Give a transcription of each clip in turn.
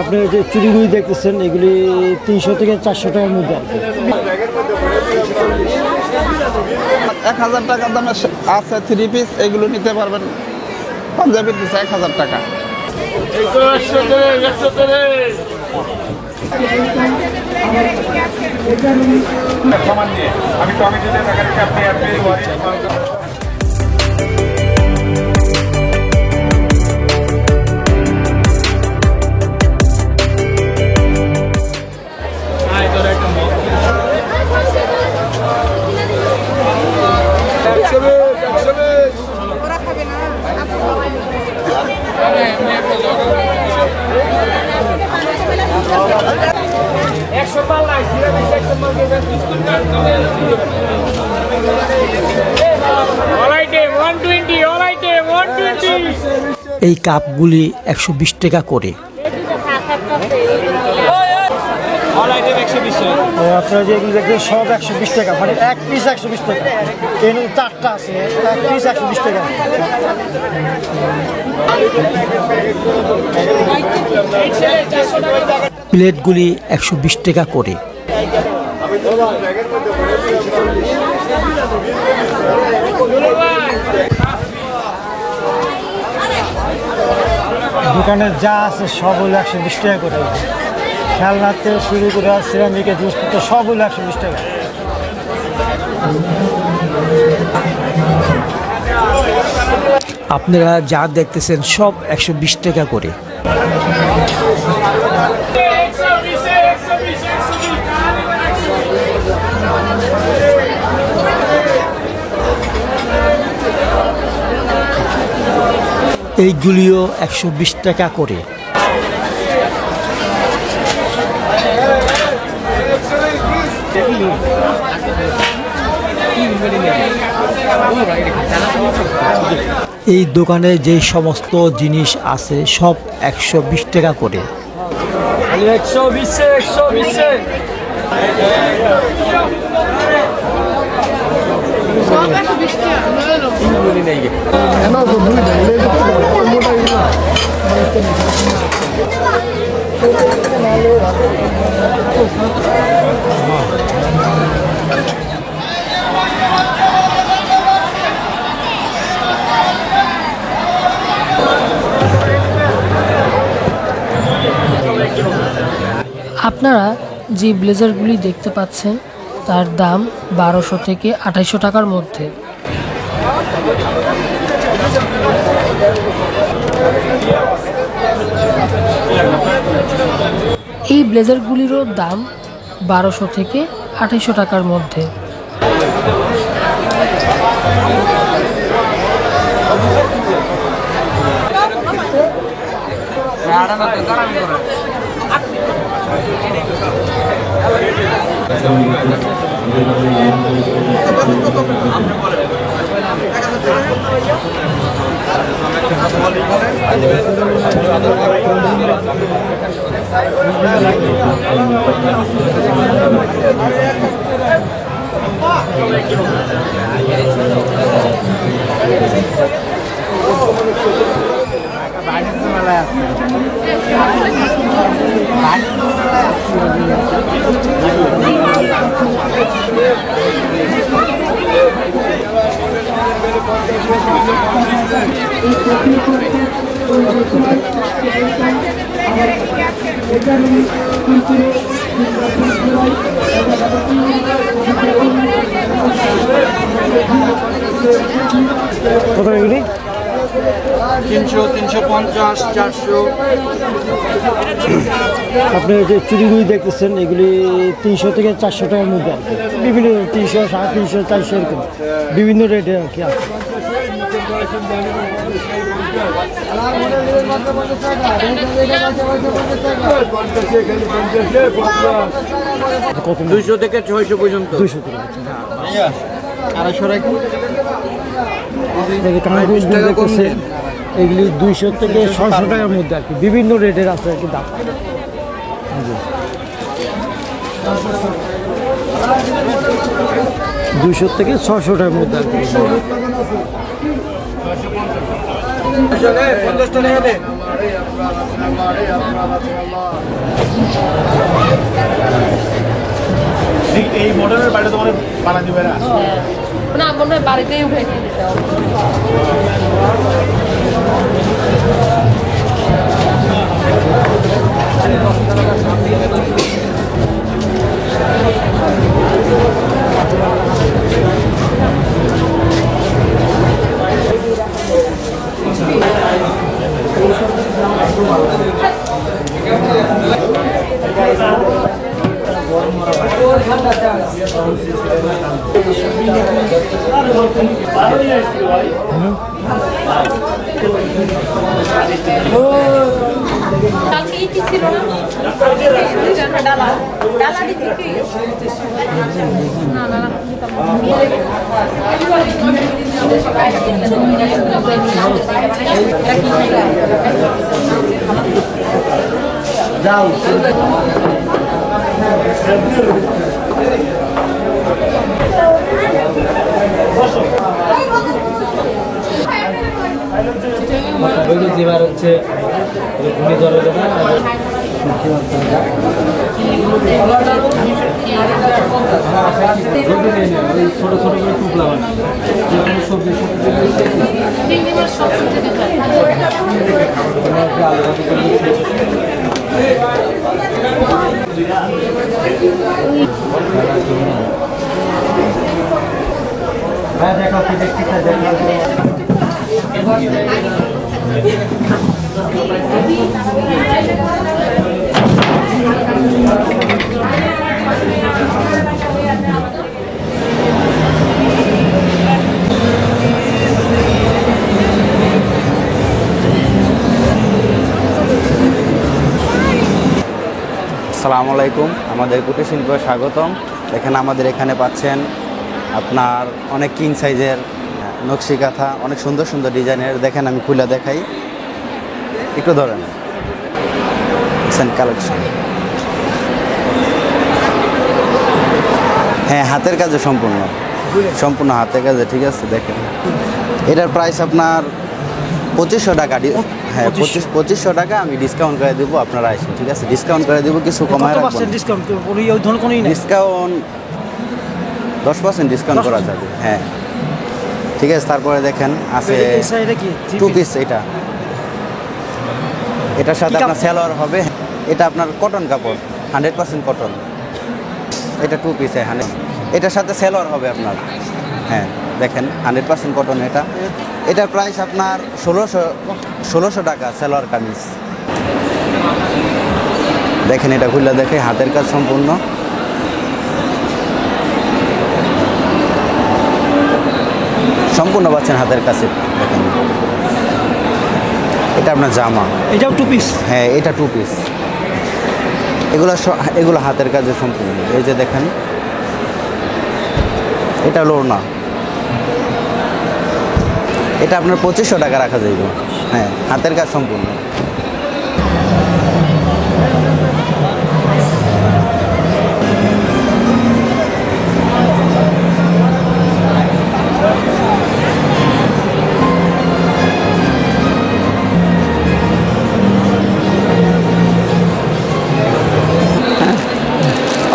আপনি যে চুড়িগুলি দেখতেছেন এগুলি 300 থেকে 400 টাকার মধ্যে। 1000 টাকার দামে আছে 3 পিস, এগুলো নিতে পারবেন। পাঞ্জাবির পিস 1000 টাকা। আমি টমেটো দিয়ে টাকা দিচ্ছি, আপনি এই কাপগুলি 120 টাকা করে। আপনারা যে এগুলো দেখছেন সব 120 টাকা, মানে এক পিস 120 টাকা। এর মধ্যে 4টা আছে, এক পিস 120 টাকা। প্লেটগুলি 120 টাকা করে। দোকানে যা আছে সব হলো 120 টাকা করে। খেলনাতে শুরু করে সিরামিকের জিনিসপত্র সব হলো 120 টাকা। আপনারা যা দেখতেছেন সব 120 টাকা করে। এইগুলিও 120 টাকা করে। এই দোকানে যে সমস্ত জিনিস আছে সব 120 টাকা করে। আপনারা যে ব্লেজারগুলি দেখতে পাচ্ছেন তার দাম 1200 থেকে 2800 টাকার মধ্যে। এই ব্লেজারগুলিরও দাম 1200 থেকে 2800 টাকার মধ্যে। কত এগুলি? 300, 350, 400। আপনি যে চুড়িগুলি দেখতেছেন এগুলি 300 থেকে 400 টাকার মধ্যে আর কি। বিভিন্ন 300, 350, 400 এরকম বিভিন্ন রেটে আর কি আছে। কত? 200 থেকে 600 পর্যন্ত। 200 টাকা। 250 টাকা। এগুলি 200 থেকে 600 টাকার মধ্যে আর কি, বিভিন্ন রেটের আছে আর কি দাম। 200 থেকে 600 টাকার মধ্যে আর কি। এই মডেলের বাড়িটা তোমার বানা দিবে না? না মনে হয় বাড়িতেই উঠে নিয়ে যেতে হবে। কালকে কি ছিল না ডালা ডালা দিতে কি না না যাও যেবার হচ্ছে ঘূর্ণিঝড় ছোট ছোট করে টুকরা সবজি দেখা আসসালামু আলাইকুম, আমাদের কুটির শিল্পে স্বাগতম। দেখেন আমাদের এখানে পাচ্ছেন আপনার অনেক কিং সাইজের নকশি কাঁথা, অনেক সুন্দর সুন্দর ডিজাইনের। দেখেন আমি খুলে দেখাই, একটু ধরেন কালেকশন। হ্যাঁ, হাতের কাজে সম্পূর্ণ সম্পূর্ণ হাতের কাজে, ঠিক আছে। দেখেন এটার প্রাইস আপনার 2500 টাকা। হ্যাঁ, 2500 টাকা আমি ডিসকাউন্ট করে দেবো, আপনারা আসেন, ঠিক আছে। ডিসকাউন্ট করে দেবো, কিছু কমায় রাখবো। ডিসকাউন্ট ওই ধরনের কোনোই নেই। ডিসকাউন্ট 10% ডিসকাউন্ট করা যাবে। হ্যাঁ, ঠিক আছে। তারপরে দেখেন আছে এটা কি টু পিস। এটার সাথে আপনার সালোয়ার হবে। এটা আপনার কটন কাপড়, 100% কটন। এটা টু পিস, হ্যাঁ। এটার সাথে সালোয়ার হবে আপনার। হ্যাঁ, দেখেন 100% কটন। এটার প্রাইস আপনার 1600 টাকা সালোয়ার কামিজ। দেখেন এটা খুললে দেখে, হাতের কাজ সম্পূর্ণ। সম্পূর্ণ পাচ্ছেন হাতের কাছে। দেখেন এটা আপনার জামা, এটাও টু পিস। হ্যাঁ, এটা টু পিস। এগুলো হাতের কাজে সম্পূর্ণ। এই যে দেখেন এটা লোড়না, এটা আপনার 2500 টাকা রাখা যাইব। হ্যাঁ, হাতের কাজ সম্পূর্ণ।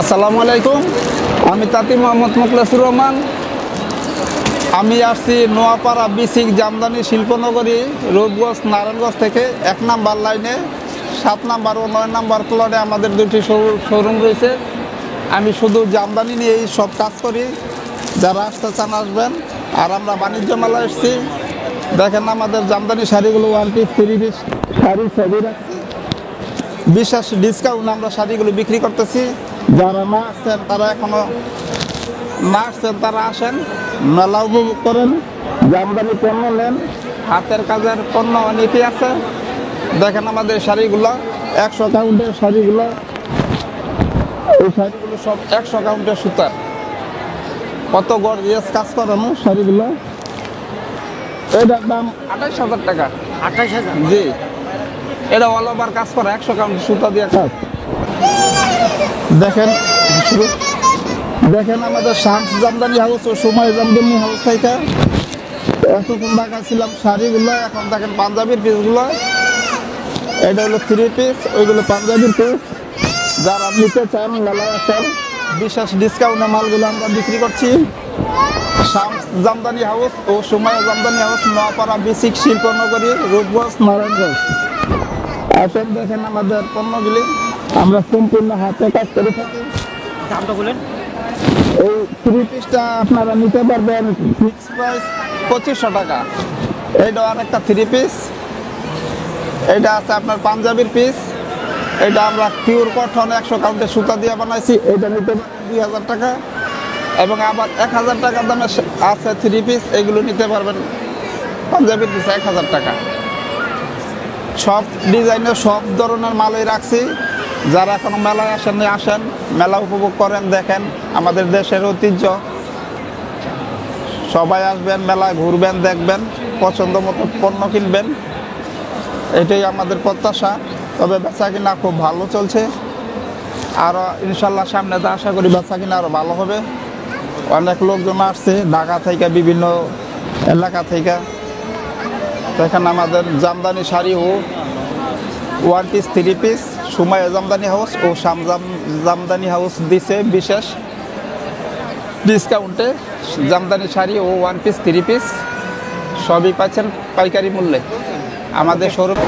আসসালামু আলাইকুম, আমি তাঁতি মোহাম্মদ মুখলেসুর রহমান। আমি আসছি নোয়াপাড়া বিসিক জামদানি শিল্পনগরী, রূপগঞ্জ, নারায়ণগঞ্জ থেকে 1 নাম্বার লাইনে 7 নাম্বার ও 9 নাম্বার প্লটে আমাদের দুটি শোরুম রয়েছে। আমি শুধু জামদানি নিয়েই সব কাজ করি। যারা আসতে চান আসবেন। আর আমরা বাণিজ্য মেলা এসেছি। দেখেন আমাদের জামদানি শাড়িগুলো 1 পিস 3 পিস শাড়ি সবই রাখছি। বিশেষ ডিসকাউন্ট আমরা শাড়িগুলো বিক্রি করতেছি। যারা না আসছেন তারা এখনো না আসছেন তারা আসেন, মেলা উপভোগ করেন, জামদানি পণ্য নেন। হাতের কাজের পণ্য অনেকই আছে। দেখেন আমাদের শাড়িগুলো 100 কাউন্টের শাড়িগুলো। এই শাড়িগুলো সব 100 কাউন্টের সুতার, কত গর্জিয়াস কাজ করানো শাড়িগুলো। এটার দাম 28,000 টাকা। 28,000? জি, এটা অল ওভার কাজ করা, 100 কাউন্টের সুতা দিয়ে কাজ। দেখেন আমাদের শামস জামদানি হাউস ও সময় জামদানি হাউস থেকে এতক্ষণ দেখাচ্ছিলাম শাড়িগুলো। এখন দেখেন পাঞ্জাবির পিসগুলো। এটা হলো 3 পিস, ওইগুলো পাঞ্জাবির পিস। যারা নিতে চান মেলায় আসেন, বিশেষ ডিসকাউন্টে মালগুলো আমরা বিক্রি করছি। শামস জামদানি হাউস ও সুমাইয়া জামদানি হাউস, নোয়াপাড়া বেসিক শিল্পনগরী, রূপগঞ্জ, নারায়ণগঞ্জ। আসেন দেখেন আমাদের পণ্যগুলি, আমরা সম্পূর্ণ হাতে কাজ করে থাকি। দামটা বলেন। এই 3 পিসটা আপনারা নিতে পারবেন ফিক্স প্রাইস 2500 টাকা। এইটা আরেকটা 3 পিস। এটা আছে আপনার পাঞ্জাবির পিস। এটা আমরা পিওর কটন 100 কাউন্টের সুতা দিয়ে বানাইছি। এটা নিতে পারবেন 2000 টাকা। এবং আবার 1000 টাকা দামে আছে 3 পিস, এগুলো নিতে পারবেন পাঞ্জাবির পিস 1000 টাকা। সব ডিজাইনের সব ধরনের মালই রাখছি। যারা এখনো মেলায় আসেননি আসেন, মেলা উপভোগ করেন, দেখেন আমাদের দেশের ঐতিহ্য। সবাই আসবেন, মেলায় ঘুরবেন, দেখবেন, পছন্দ মতো পণ্য কিনবেন, এটাই আমাদের প্রত্যাশা। তবে বেচা কিনা খুব ভালো চলছে, আরও ইনশাল্লাহ সামনে তো আশা করি বেচা কিনা আরও ভালো হবে। অনেক লোকজন আসছে ঢাকা থেকে, বিভিন্ন এলাকা থেকে। দেখেন আমাদের জামদানি শাড়ি ও 1 piece 3 piece Sumaiya Jamdani house ও জামদানি হাউস দিছে বিশেষ ডিসকাউন্টে জামদানি শাড়ি ও 1 পিস 3 পিস সবই পাচ্ছেন পাইকারি মূল্যে আমাদের শোরুম।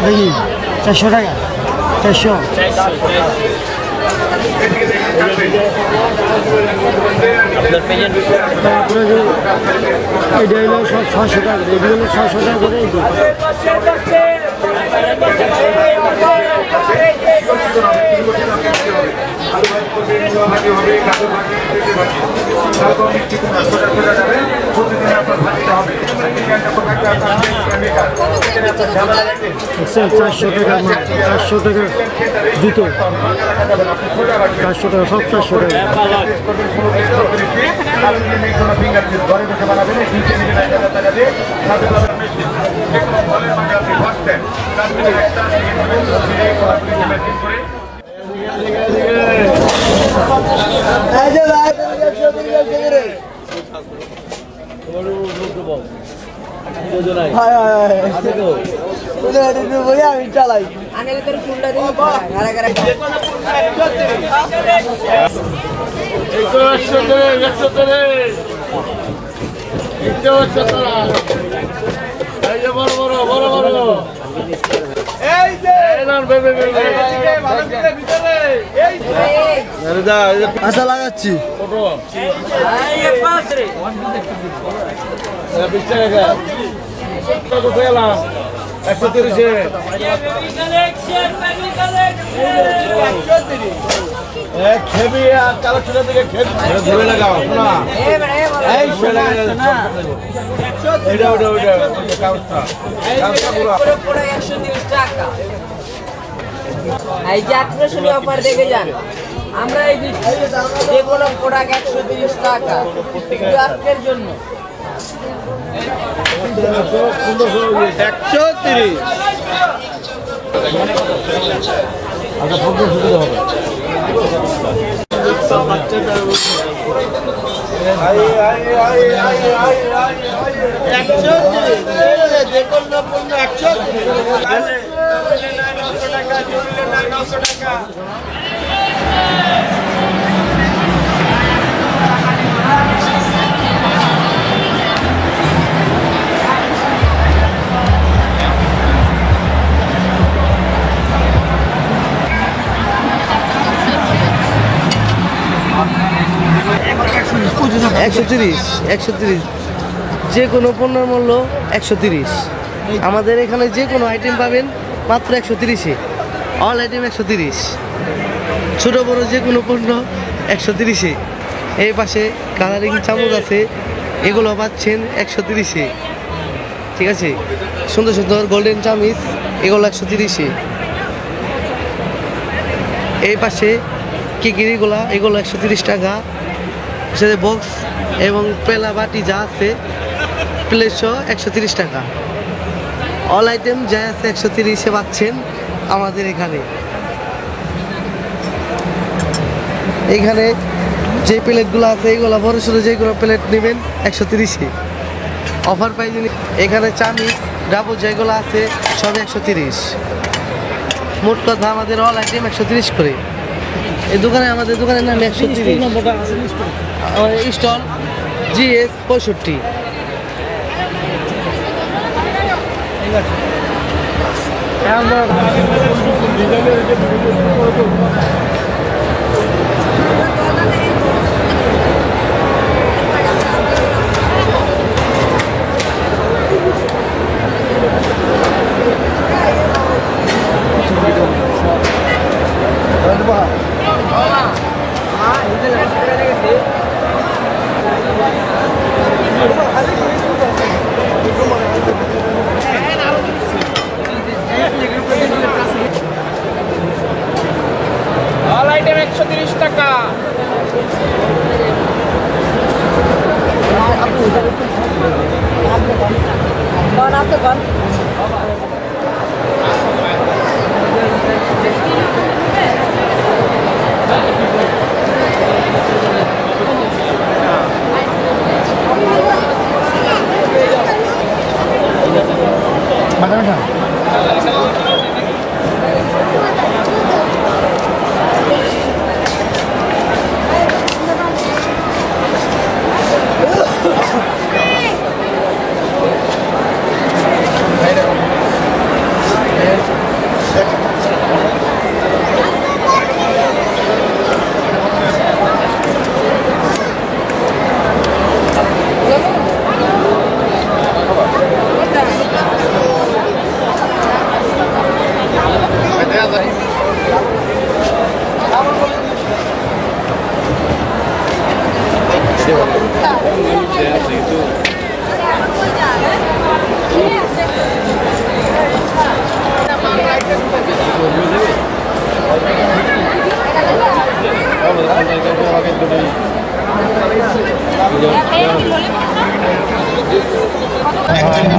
দেখি 400 টাকা, 400। তারপরে এটা হলো 600 টাকা, এগুলো হলো 600 টাকা করে। দেখছেন 400 টাকা মাল, 400 টাকা জুতো, 400 টাকা, সব 400 টাকা। আমি চালাই আশা লাগাচ্ছি 130 টাকা। এই যে আকর্ষণী অফার দেখে যান, আমরা এই যে কোনো প্রোডাক্ট 130 টাকা শুধু আজকের জন্য। 130। আচ্ছা, ফটো সুবিধা হবে। যে কোনো পণ্যের মূল্য 130। আমাদের এখানে যে কোনো আইটেম পাবেন মাত্র 130-এ। All item 130। ছোটো বড় যে কোনো পণ্য 130-এ। এই পাশে কালারিং চামচ আছে, এগুলো পাচ্ছেন 130-এ। ঠিক আছে, সুন্দর সুন্দর গোল্ডেন চামিচ, এগুলো 130-এ। এই পাশে কিকিরিগুলা, এগুলো 130 টাকা। সাথে বক্স এবং পেলা বাটি যা আছে প্লেট সহ 130 টাকা। অল আইটেম যা আছে 130-এ পাচ্ছেন আমাদের এখানে। এইখানে যে প্লেটগুলো আছে এগুলো বড় সড়ো যেগুলো প্লেট নেবেন 130-এ অফার প্রাইজে। এখানে চামিচ ডাবো যেগুলো আছে সব 130। মোট কথা আমাদের অল আইটেম 130 করে। এই দোকানে, আমাদের দোকানের নাম 130। Stall GS 65। অল আইটেম 130 টাকা।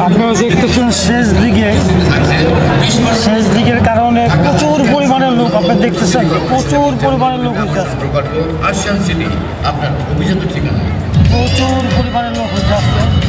আপনারা দেখতেছেন শেষ দিকের কারণে প্রচুর পরিমাণের লোক, আপনারা দেখতেছেন প্রচুর পরিমাণের লোক হচ্ছে আজকে। আশিয়ান সিটি আপনার অভিজাত ঠিকানা। প্রচুর পরিমাণের লোক হচ্ছে আজকে।